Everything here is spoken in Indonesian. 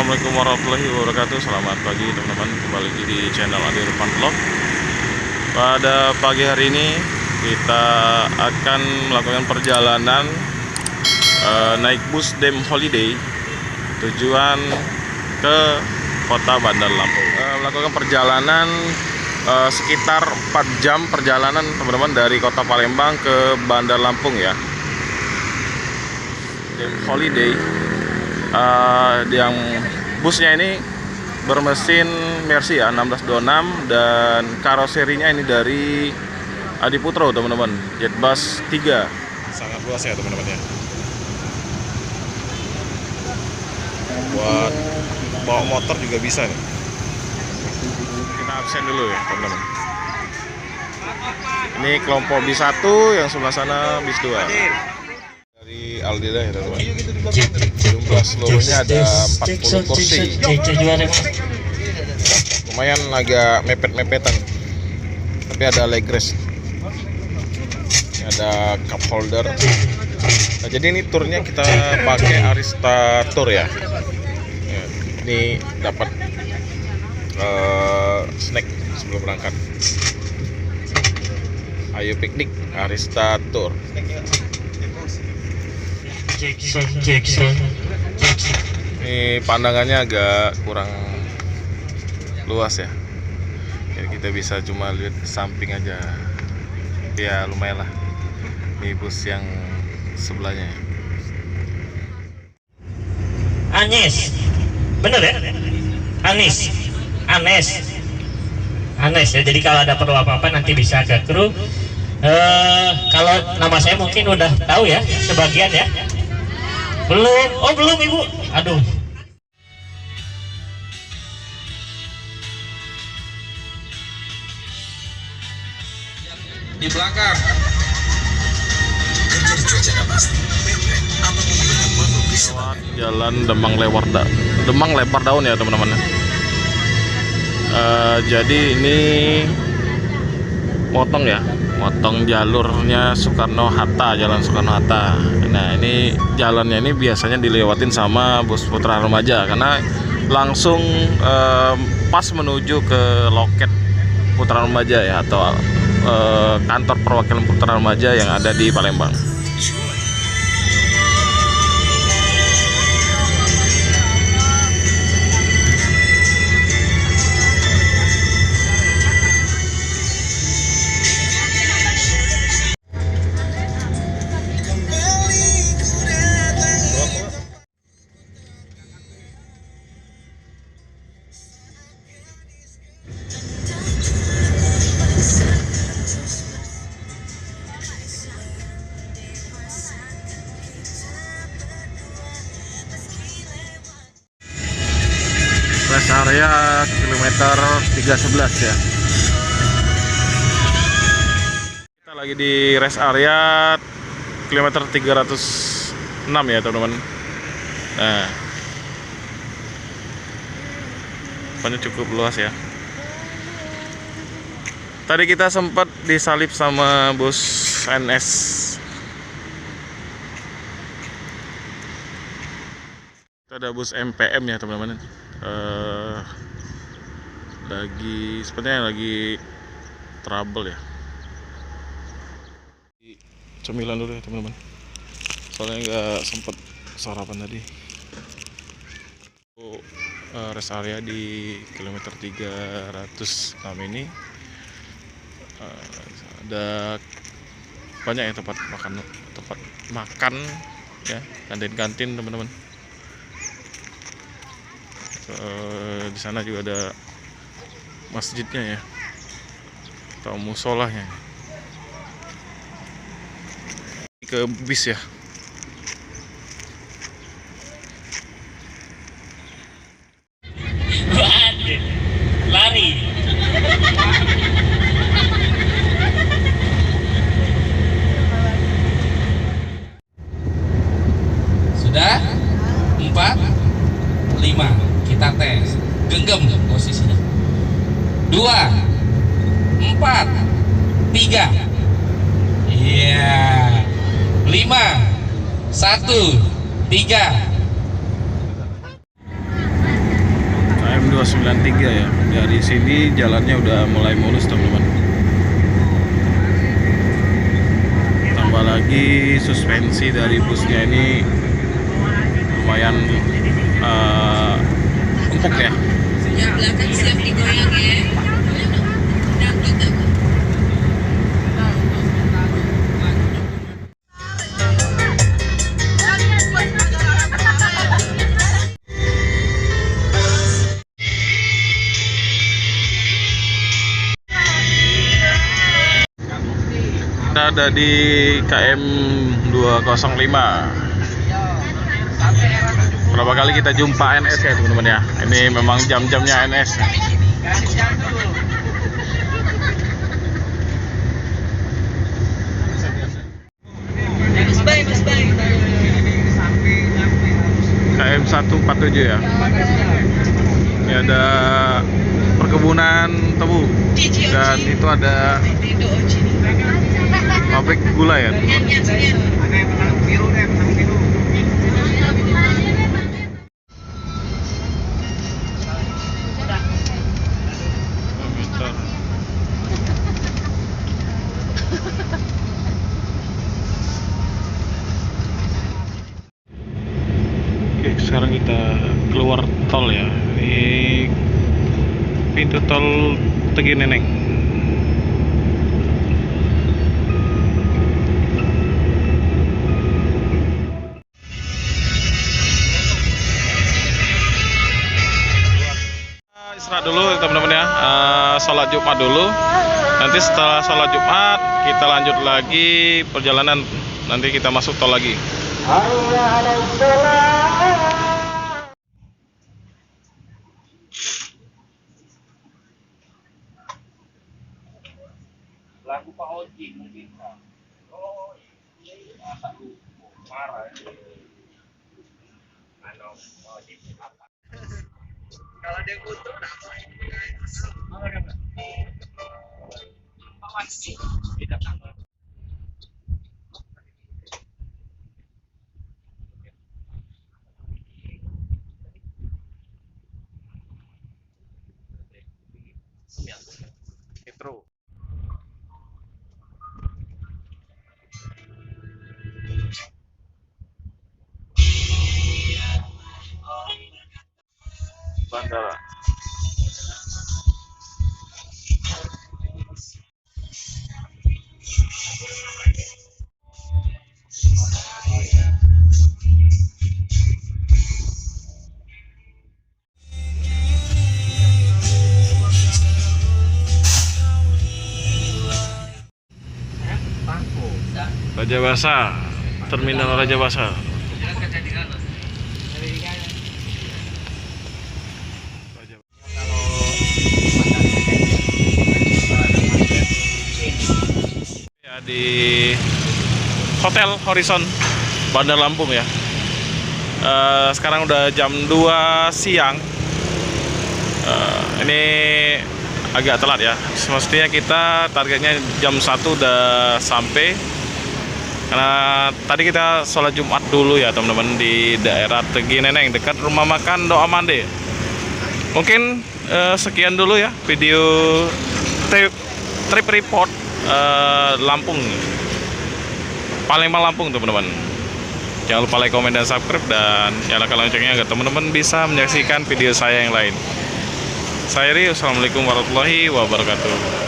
Assalamualaikum warahmatullahi wabarakatuh. Selamat pagi teman-teman, kembali lagi di channel Adi Irfan Vlog. Pada pagi hari ini kita akan melakukan perjalanan naik bus Dem Holiday tujuan ke kota Bandar Lampung. Melakukan perjalanan sekitar 4 jam perjalanan teman-teman dari kota Palembang ke Bandar Lampung ya. Dem Holiday yang busnya ini bermesin Mercy ya 1626 dan karoserinya ini dari Adiputro teman-teman, Jetbus 3. Sangat luas ya teman-teman ya. Buat bawa motor juga bisa nih. Kita absen dulu ya teman-teman. Ini kelompok bis 1, yang sebelah sana bis 2. Dari Aldila ya teman-teman. Jumlah seluruhnya ada 40 kursi. Lumayan agak mepet-mepetan, tapi ada leg rest, ada cup holder. Nah, jadi ini turnya kita pakai Arista Tour ya. Ini dapat snack sebelum berangkat. Ayo piknik Arista Tour. Ini pandangannya agak kurang luas ya. Jadi kita bisa cuma lihat samping aja. Ya lumayan lah. Ini bus yang sebelahnya. Anes, bener ya? Anes ya. Jadi kalau ada perlu apa-apa nanti bisa ke kru. Kalau nama saya mungkin udah tahu ya sebagian ya. Belum? Oh belum ibu. Aduh. Di belakang. Jalan Demang Lebar Daun ya teman-teman. Jadi ini motong jalurnya Soekarno-Hatta, Jalan Soekarno-Hatta. Nah ini jalannya ini biasanya dilewatin sama bus Putra Remaja karena langsung pas menuju ke loket Putra Remaja ya, atau kantor perwakilan Putra Remaja yang ada di Palembang. Rest area kilometer 311 ya. Kita lagi di rest area kilometer 306 ya teman-teman. Nah, depannya cukup luas ya. Tadi kita sempat disalip sama bus NS. Kita ada bus MPM ya teman-teman. Sepertinya lagi trouble ya. Cemilan dulu ya teman-teman, soalnya nggak sempet sarapan tadi. Rest area di kilometer 306 ini ada banyak ya tempat makan ya, kantin teman-teman. Di sana juga ada masjidnya ya, atau musolahnya. Ke bis ya. Lari. Sudah? 4, 5. Kita tes. Genggam posisinya. 2, 4, 3. Iya. 5, 1, 3. KM 293 ya. Dari sini jalannya udah mulai mulus teman-teman. Tambah lagi suspensi dari busnya ini lumayan empuk ya. Yang belakang siap digoyang ya. Kita ada di KM 205. Berapa kali kita jumpa NS ya teman-teman ya. Ini memang jam-jamnya NS. KM 147 ya. Ini ada perkebunan tebu dan itu ada pabrik gula ya teman-teman. Oke, sekarang kita keluar tol ya. Ini pintu tol Tegi Neneng. Istirahat dulu teman-teman ya. Sholat Jumat dulu. Nanti setelah sholat Jumat kita lanjut lagi perjalanan. Nanti kita masuk tol lagi. Lagu Pak Oji mungkin. Oh, masa lu marah ya. Kalau ada yang butuh, Metro. Bandara. Raja Basa, Terminal Raja Basa. Ya, di Hotel Horizon Bandar Lampung ya. Sekarang udah jam 2 siang. Ini agak telat ya. Semestinya kita targetnya jam 1 udah sampai. Karena tadi kita sholat Jumat dulu ya teman-teman di daerah Tegi Neneng dekat rumah makan Doa Mande. Mungkin sekian dulu ya video trip report Lampung, Palembang Lampung teman-teman. Jangan lupa like, komen, dan subscribe, dan nyalakan loncengnya agar teman-teman bisa menyaksikan video saya yang lain. Saya Rio, assalamualaikum warahmatullahi wabarakatuh.